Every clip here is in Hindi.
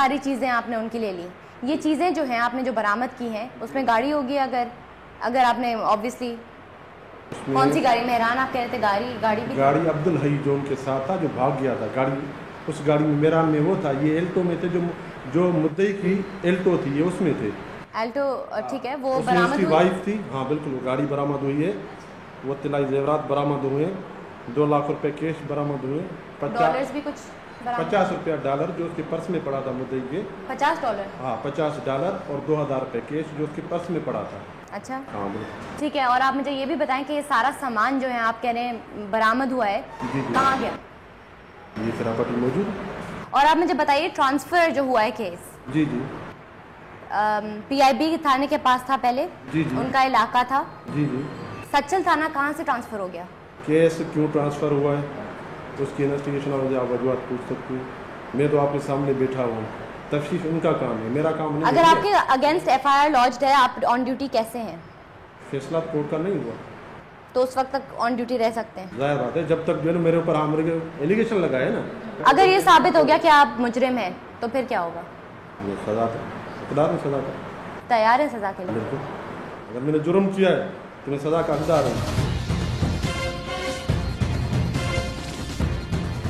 सारी चीज़ें आपने उनकी ले ली। ये चीज़ें जो हैं आपने जो बरामद की हैं उसमें गाड़ी होगी, अगर आपने ऑब्वियसली कौन सी गाड़ी? मेहरान आप कह रहे थे गाड़ी भी गाड़ी अब्दुल हई जो उनके साथ था, जो भाग गया था। गाड़ी उस गाड़ी में मेहरान में वो था, ये एल्टो में थे, जो मुद्दई की एल्टो थी ये उसमें थे। एल्टो, ठीक है, वो उसमें बरामद उसकी हुई? वाइफ थी। हाँ बिल्कुल, वो गाड़ी बरामद हुई है, वो तिलाई जेवरात बरामद हुए, 2 लाख रुपए कैश बरामद हुए, डॉलर्स भी कुछ 50 रुपया डॉलर जो उसके पर्स में पड़ा था मुद्दई के। $50? हाँ, $50 और 2000 रुपये कैश जो उसके पर्स में पड़ा था। अच्छा, हाँ बिल्कुल। ठीक है। और आप मुझे ये भी बताएं कि ये सारा सामान जो है आप कह रहे हैं बरामद हुआ है, कहाँ गया? ये प्रॉपर्टी मौजूद। और आप मुझे बताइए ट्रांसफ़र जो हुआ है केस, जी जी, PIB थाने के पास था पहले, जी जी, उनका इलाका था। जी जी। सच्चल थाना कहाँ से ट्रांसफ़र हो गया? केस क्यों ट्रांसफ़र हुआ है उसकी इन्वेस्टिगेशन और आप वजूहत पूछ सकती हैं। मैं तो आपके सामने बैठा हूँ, तफ्तीश उनका काम है, मेरा काम नहीं। अगर आपके अगेंस्ट FIR लॉज्ड है, आप ऑन ड्यूटी कैसे हैं? फैसला कोर्ट का नहीं हुआ तो उस वक्त तक ऑन ड्यूटी रह सकते हैं? जाहिर बात है, जब तक जो है मेरे ऊपर मेरे एलिगेशन लगाए ना। अगर ये साबित हो गया कि आप मुजरिम हैं तो फिर क्या होगा? ये सज़ा इक़दार में सज़ा का तैयार है सज़ा के लिए? बिल्कुल, अगर मैंने जुर्म किया है तो मैं सज़ा का हकदार हूँ।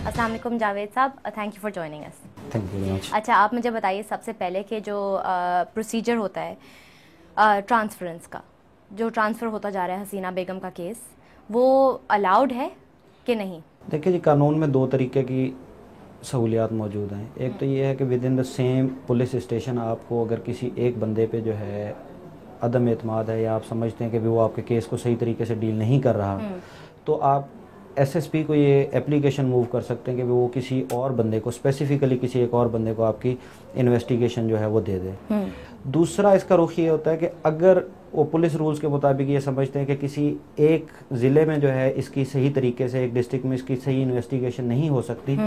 अस्सलाम वालेकुम जावेद साहब, thank you for joining us. Thank you very much. अच्छा, आप मुझे बताइए सबसे पहले कि जो प्रोसीजर होता है ट्रांसफरेंस का, जो ट्रांसफ़र होता जा रहा है हसीना बेगम का केस, वो अलाउड है कि नहीं? देखिए जी, कानून में 2 तरीके की सहूलियात मौजूद हैं। एक तो ये है कि with in the same police station आपको अगर किसी एक बंदे पे जो है अदम एतमाद है या आप समझते हैं कि वो आपके केस को सही तरीके से डील नहीं कर रहा, तो आप SSP को ये एप्लीकेशन मूव कर सकते हैं कि वो किसी और बंदे को, स्पेसिफिकली किसी एक और बंदे को आपकी इन्वेस्टिगेशन जो है वो दे दे। दूसरा इसका रुख ये होता है कि अगर वो पुलिस रूल्स के मुताबिक ये समझते हैं कि किसी एक ज़िले में जो है इसकी सही तरीके से, एक डिस्ट्रिक्ट में इसकी सही इन्वेस्टिगेशन नहीं हो सकती,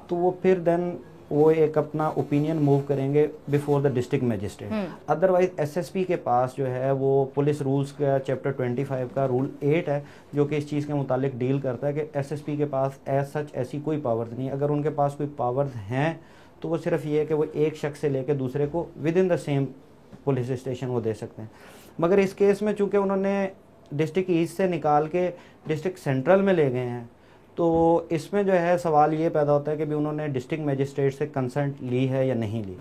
तो वो फिर देन वो एक अपना ओपिनियन मूव करेंगे before the district magistrate. Otherwise SSP के पास जो है वो पुलिस रूल्स का चैप्टर 25 का रूल 8 है जो कि इस चीज़ के मुतालिक डील करता है कि SSP के पास एज सच ऐसी कोई पावर्स नहीं है। अगर उनके पास कोई पावर्स हैं तो वो सिर्फ ये है कि वो एक शख्स से लेकर दूसरे को with in the same police station वो दे सकते हैं। मगर इस केस में चूँकि उन्होंने डिस्ट्रिक्ट ईस्ट से निकाल के डिस्ट्रिक्ट सेंट्रल में ले गए हैं, तो इसमें जो है सवाल ये पैदा होता है कि भी उन्होंने डिस्ट्रिक्ट मजिस्ट्रेट से कंसेंट ली है या नहीं ली।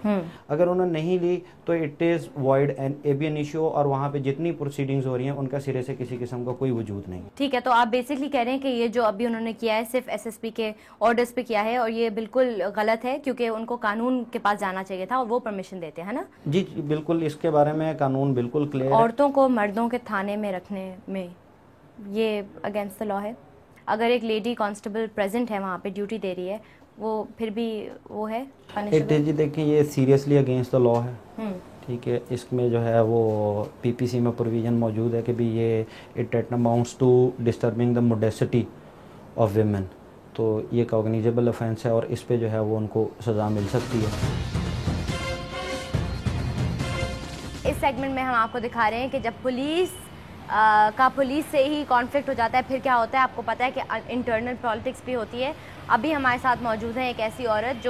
अगर उन्होंने नहीं ली तो it is void and ab इशू, और वहाँ पे जितनी प्रोसीडिंग्स हो रही हैं उनका सिरे से किसी किस्म का कोई वजूद नहीं। ठीक है, तो आप बेसिकली कह रहे हैं कि ये जो अभी उन्होंने किया है सिर्फ SSP के ऑर्डर्स पे किया है, और ये बिल्कुल गलत है क्योंकि उनको कानून के पास जाना चाहिए था और वो परमिशन देते हैं ना? जी बिल्कुल, इसके बारे में कानून बिल्कुल क्लियर है। औरतों को मर्दों के थाने में रखने में ये अगेंस्ट द लॉ है? अगर एक लेडी कांस्टेबल प्रेजेंट है वहाँ पे, ड्यूटी दे रही है, वो फिर भी वो है पनिशेबल? जी देखिए, ये सीरियसली अगेंस्ट द लॉ है। ठीक है, इसमें जो है वो PPC में प्रोविज़न मौजूद है कि भी ये it amounts to disturbing the modesty of women, तो ये कॉग्निजेबल ऑफेंस है और इस पे जो है वो उनको सज़ा मिल सकती है। इस सेगमेंट में हम आपको दिखा रहे हैं कि जब पुलिस से ही कॉन्फ्लिक्ट हो जाता है फिर क्या होता है। आपको पता है कि इंटरनल पॉलिटिक्स भी होती है। अभी हमारे साथ मौजूद है एक ऐसी औरत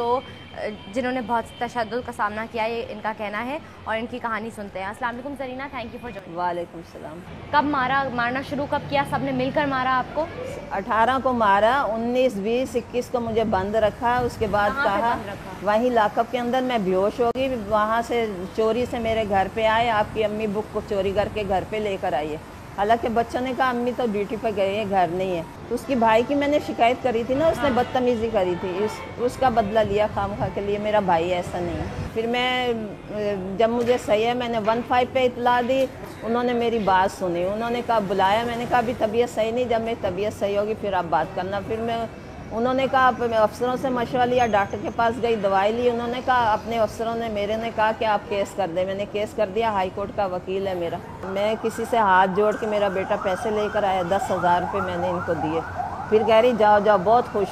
जिन्होंने बहुत तशद्दुद का सामना किया, ये इनका कहना है, और इनकी कहानी सुनते हैं। अस्सलाम वालेकुम Sarina, thank you for joining. वालेकुम सलाम। कब मारना शुरू कब किया? सबने मिलकर मारा आपको? 18 को मारा, 19, 20, 21 को मुझे बंद रखा। उसके बाद कहा वहीं लॉकअप के अंदर मैं बेहोश हो गई। वहाँ से चोरी से मेरे घर पे आए, आपकी अम्मी बुक को चोरी करके घर पे लेकर आई है। हालांकि बच्चों ने कहा अम्मी तो ड्यूटी पर गए हैं, घर नहीं है। तो उसकी भाई की मैंने शिकायत करी थी ना, उसने बदतमीज़ी करी थी, उसका बदला लिया खामखा के लिए। मेरा भाई ऐसा नहीं है। फिर मैं जब मुझे सही है मैंने 15 पे इतला दी, उन्होंने मेरी बात सुनी। उन्होंने कहा बुलाया, मैंने कहा अभी तबीयत सही नहीं, जब मेरी तबीयत सही होगी फिर आप बात करना। फिर उन्होंने कहा अफसरों से मशवरा लिया, डॉक्टर के पास गई, दवाई ली। उन्होंने कहा अपने अफसरों ने मेरे ने कहा कि आप केस कर दें। मैंने केस कर दिया, हाई कोर्ट का वकील है मेरा। मैं किसी से हाथ जोड़ के मेरा बेटा पैसे लेकर आया, 10,000 रुपये मैंने इनको दिए। फिर कह रही जाओ जाओ, बहुत खुश।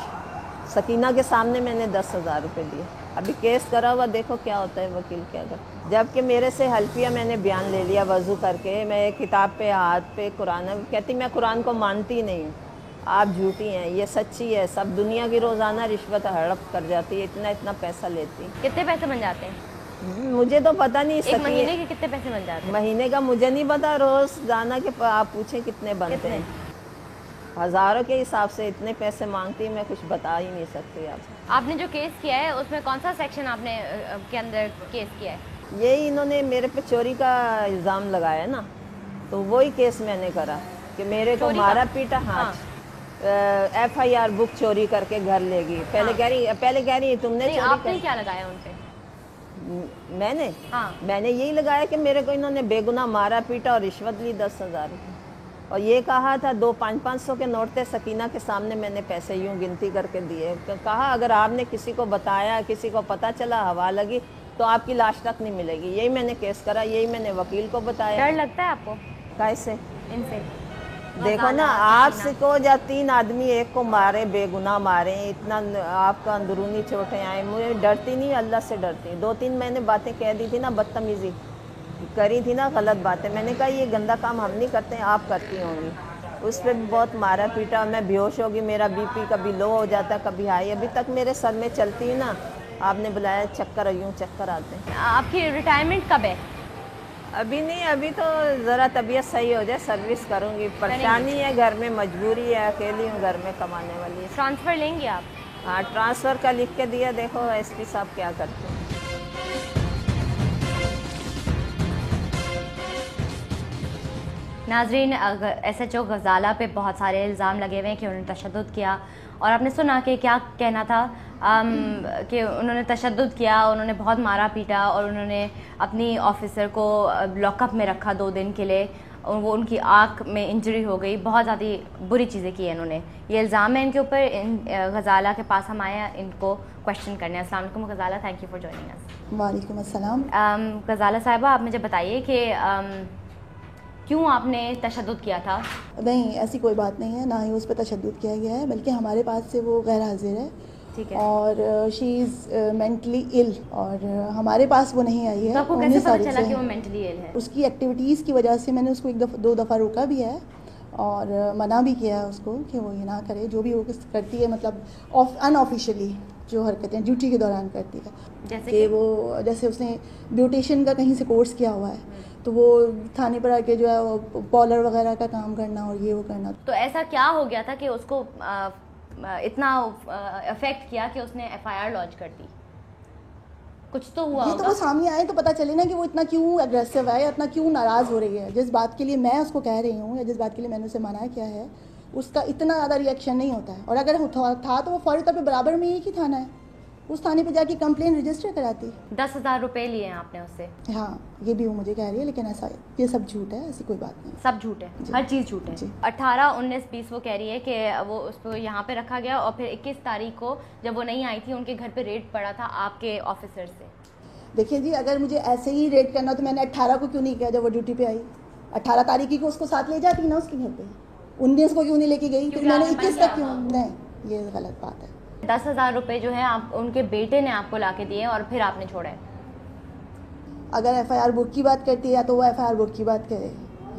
सकीना के सामने मैंने 10,000 रुपये दिए। अभी केस करा हुआ, देखो क्या होता है वकील के। अगर जबकि मेरे से हल्फिया मैंने बयान ले लिया वज़ू करके, मैं किताब पे हाथ पे कुरान कहती, मैं कुरान को मानती नहीं हूँ। आप झूठी हैं, ये सच्ची है। सब दुनिया की रोज़ाना रिश्वत हड़प कर जाती है, इतना इतना पैसा लेती। कितने पैसे बन जाते हैं मुझे तो पता नहीं। एक महीने के कितने पैसे बन जाते हैं? महीने का मुझे नहीं पता, रोज़ाना के आप पूछें कितने बनते हैं। हज़ारों के हिसाब से इतने पैसे मांगती, मैं कुछ बता ही नहीं सकती आपसे। आपने जो केस किया है उसमें कौन सा सेक्शन आपने के अंदर केस किया है? यही इन्होंने मेरे पे चोरी का इल्ज़ाम लगाया ना, तो वही केस मैंने करा कि मेरे को मारा पीटा। हाँ, FIR बुक चोरी करके घर ले गई। पहले कह रही तुमने चोरी आपने क्या लगाया उन पे? मैंने मैंने यही लगाया कि मेरे को इन्होंने बेगुनाह मारा पीटा और रिश्वत ली 10,000 की। और ये कहा था 2 500 के नोट थे, सकीना के सामने मैंने पैसे यूँ गिनती करके दिए। कहा अगर आपने किसी को बताया, किसी को पता चला, हवा लगी, तो आपकी लाश तक नहीं मिलेगी। यही मैंने केस करा, यही मैंने वकील को बताया। डर लगता है आपको कैसे? इनसे देखो ना, आपसे को या 3 आदमी एक को मारे, बेगुनाह मारे, इतना आपका अंदरूनी चोटें आए। मुझे डरती नहीं, अल्लाह से डरती। 2-3 मैंने बातें कह दी थी ना, बदतमीजी करी थी ना, गलत बातें। मैंने कहा ये गंदा काम हम नहीं करते हैं, आप करती होंगी। उस पर भी बहुत मारा पीटा। मैं बेहोश होगी, मेरा BP कभी लो हो जाता, कभी हाई। अभी तक मेरे सर में चलती है ना, आपने बुलाया चक्कर, यूँ चक्कर आते हैं। आपकी रिटायरमेंट कब है? अभी नहीं, अभी तो ज़रा तबीयत सही हो जाए, सर्विस करूँगी। परेशानी है घर में, मजबूरी है, अकेली हूँ घर में कमाने वाली है। ट्रांसफ़र लेंगे आप? हाँ, ट्रांसफ़र का लिख के दिया, देखो SP साहब क्या करते हैं। नाजरीन, SHO गजाला पे बहुत सारे इल्ज़ाम लगे हुए हैं कि उन्होंने तशद्दुद किया, और आपने सुना कि क्या कहना था कि उन्होंने तशद्दुद किया, उन्होंने बहुत मारा पीटा, और उन्होंने अपनी ऑफिसर को लॉकअप में रखा 2 दिन के लिए, और वो उनकी आँख में इंजरी हो गई। बहुत ज़्यादा बुरी चीज़ें की हैं इन्होंने। ये इल्ज़ाम है इनके ऊपर। गजाला के पास हम आए हैं इनको क्वेश्चन करने। अस्सलाम वालेकुम Ghazala, thank you for joining us. वालेकुम अस्सलाम। गजाला साहिबा, आप मुझे बताइए कि क्यों आपने तशद्दुद किया था? नहीं, ऐसी कोई बात नहीं है, ना ही उस पर तशद्दुद किया गया है, बल्कि हमारे पास से वो गैर हाजिर है। ठीक है। और शी इज़ मेंटली इल, और हमारे पास वो नहीं आई है। तो आपको कैसे पता चला कि वो मेंटली इल है? उसकी एक्टिविटीज़ की वजह से मैंने उसको 2 दफ़ा रोका भी है और मना भी किया है उसको कि वो ये ना करे। जो भी वो करती है, मतलब अनऑफिशियली जो हरकतें ड्यूटी के दौरान करती है, जैसे कि वो, जैसे उसने ब्यूटिशियन का कहीं से कोर्स किया हुआ है, तो वो थाने पर आके जो है वो पॉलर वगैरह का काम करना और ये वो करना। तो ऐसा क्या हो गया था कि उसको इतना अफेक्ट किया कि उसने FIR लॉन्च कर दी? कुछ तो हुआ ये होगा। तो वो सामने आए तो पता चले ना कि वो इतना क्यों एग्रेसिव है, या इतना क्यों नाराज़ हो रही है। जिस बात के लिए मैं उसको कह रही हूँ, या जिस बात के लिए मैंने उसे मना किया है, उसका इतना ज़्यादा रिएक्शन नहीं होता है। और अगर था तो वो फौरी तौर पर बराबर में एक ही थाना है, उस थाने पे जाके कंप्लेन रजिस्टर कराती। 10,000 रुपए लिए हैं आपने उससे? हाँ, ये भी वो मुझे कह रही है, लेकिन ऐसा ये सब झूठ है, ऐसी कोई बात नहीं। सब झूठ है, हर चीज़ झूठ है। 18, 19, 20 वो कह रही है कि वो उसको यहाँ पे रखा गया, और फिर 21 तारीख को जब वो नहीं आई थी, उनके घर पे रेड पड़ा था आपके ऑफिसर से। देखिए जी, अगर मुझे ऐसे ही रेड करना तो मैंने 18 को क्यों नहीं किया जब वो ड्यूटी पे आई? 18 तारीख को उसको साथ ले जाती ना उसके घर पे, 19 को क्यों नहीं लेके गई? फिर मैंने 21 तक क्यों? नहीं, ये गलत बात है। 10,000 रुपए जो है आप उनके बेटे ने आपको लाके दिए और फिर आपने छोड़ा है। अगर FIR बुक की बात करती है, या तो वो FIR बुक की बात करे,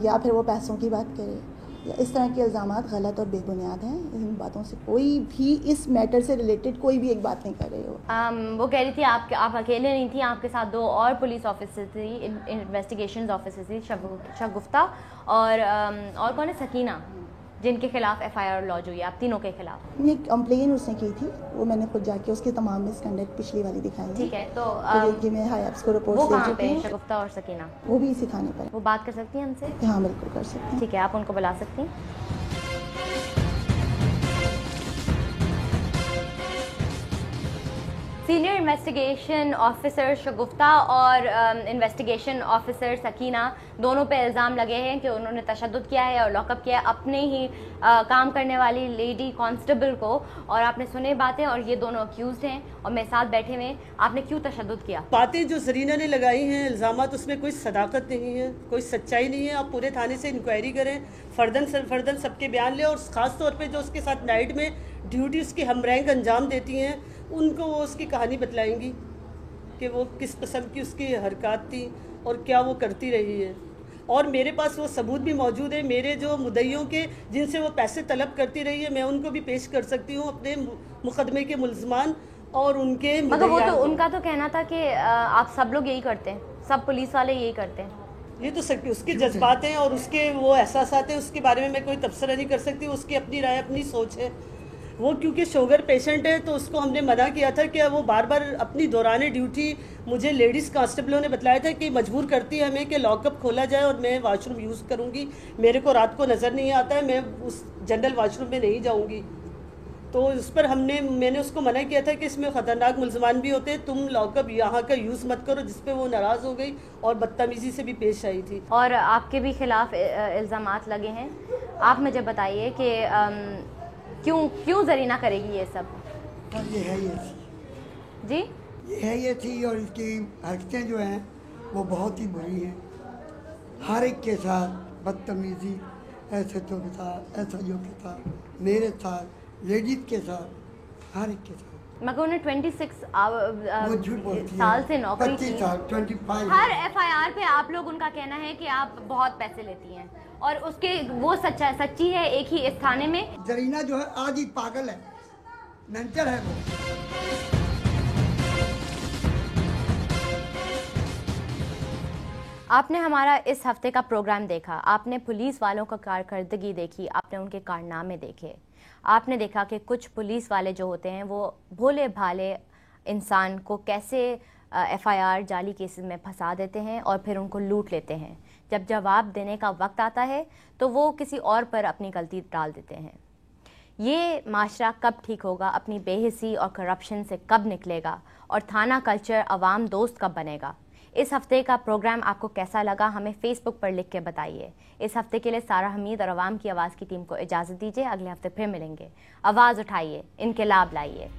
या फिर वो पैसों की बात करे, या इस तरह के इल्ज़ामात गलत और बेबुनियाद हैं। इन बातों से कोई भी, इस मैटर से रिलेटेड कोई भी एक बात नहीं कर रही हो। वो कह रही थी आप अकेले नहीं थी, आपके साथ 2 और पुलिस ऑफिसर थी, इन्वेस्टिगेशन ऑफिसर थी, शगुफ्ता और कौन है, सकीना, जिनके खिलाफ FIR लॉन्च हुई है आप तीनों के खिलाफ। नहीं, कंप्लेन उसने की थी, वो मैंने खुद जाके उसकी तमाम मिसकंडक्ट पिछली वाली दिखाई। ठीक है, तो ये मैं हाई अप्स को रिपोर्ट वो कहाँ पे है, शगुफ्ता और सकीना? वो भी इसी थाने पर। वो बात कर सकती हैं हमसे? हाँ, बिल्कुल कर सकती हैं। ठीक है, आप उनको बुला सकती हैं। सीनियर इन्वेस्टिगेशन ऑफिसर शगुफ्ता और इन्वेस्टिगेशन ऑफिसर सकीना, दोनों पे इल्ज़ाम लगे हैं कि उन्होंने तशद्दुद किया है और लॉकअप किया है अपने ही काम करने वाली लेडी कांस्टेबल को। और आपने सुने बातें, और ये दोनों अक्यूज़ड हैं और मेरे साथ बैठे हुए। आपने क्यों तशद्दुद किया? बातें जो जरीना ने लगाई हैं, इल्ज़ामात, उसमें कोई सदाकत नहीं है, कोई सच्चाई नहीं है। आप पूरे थाने से इंक्वायरी करें, फर्दन सबके बयान लें, और ख़ास तौर पे जो उसके साथ नाइट में ड्यूटी उसकी हम रैंक अंजाम देती हैं, उनको वो उसकी कहानी बतलाएंगी कि वो किस किस्म की उसकी हरकत थी और क्या वो करती रही है। और मेरे पास वो सबूत भी मौजूद है, मेरे जो मुद्दइयों के जिनसे वो पैसे तलब करती रही है, मैं उनको भी पेश कर सकती हूँ, अपने मुकदमे के मुल्ज़मान और उनके मगर वो तो उनका तो कहना था कि आप सब लोग यही करते हैं, सब पुलिस वाले यही करते हैं। ये तो उसके जज्बात हैं और उसके वो एहसासात हैं, उसके बारे में मैं कोई तबसरा नहीं कर सकती, उसकी अपनी राय अपनी सोच है। वो क्योंकि शुगर पेशेंट है तो उसको हमने मना किया था कि वो बार बार अपनी दौरान ड्यूटी, मुझे लेडीज़ कांस्टेबलों ने बताया था कि मजबूर करती है हमें कि लॉकअप खोला जाए और मैं वाशरूम यूज़ करूँगी, मेरे को रात को नज़र नहीं आता है, मैं उस जनरल वाशरूम में नहीं जाऊँगी। तो उस पर मैंने उसको मना किया था कि इसमें ख़तरनाक मुल्ज़मान भी होते हैं, तुम लॉकअप यहाँ का यूज़ मत करो, जिस पे वो नाराज़ हो गई और बदतमीज़ी से भी पेश आई थी। और आपके भी खिलाफ इल्ज़ामात लगे हैं। आप मुझे बताइए कि क्यों जरीना करेगी ये सब? ये है ये थी जी, ये है ये थी और इसकी हरकतें जो हैं वो बहुत ही बुरी हैं, हर एक के साथ बदतमीज़ी, ऐसे तो के साथ, ऐसा जो के साथ, मेरे साथ, लेडीज के साथ, हर एक के साथ। मगर उन्हें 26 साल से नौकरी 25 साल 25। हर FIR पे आप लोग, उनका कहना है कि आप बहुत पैसे लेती हैं और उसके वो सच्ची है एक ही इस थाने में। जरीना जो है आज ही पागल है, मेंटल है वो। आपने हमारा इस हफ्ते का प्रोग्राम देखा, आपने पुलिस वालों का कारकर्दगी देखी, आपने उनके कारनामे देखे, आपने देखा कि कुछ पुलिस वाले जो होते हैं वो भोले भाले इंसान को कैसे FIR जाली केसेस में फंसा देते हैं और फिर उनको लूट लेते हैं। जब जवाब देने का वक्त आता है तो वो किसी और पर अपनी गलती डाल देते हैं। ये माशरा कब ठीक होगा, अपनी बेहिसी और करप्शन से कब निकलेगा और थाना कल्चर अवाम दोस्त कब बनेगा? इस हफ्ते का प्रोग्राम आपको कैसा लगा हमें फेसबुक पर लिख के बताइए। इस हफ्ते के लिए सारा हमीद और अवाम की आवाज़ की टीम को इजाज़त दीजिए। अगले हफ्ते फिर मिलेंगे। आवाज़ उठाइए, इनकलाब लाइए।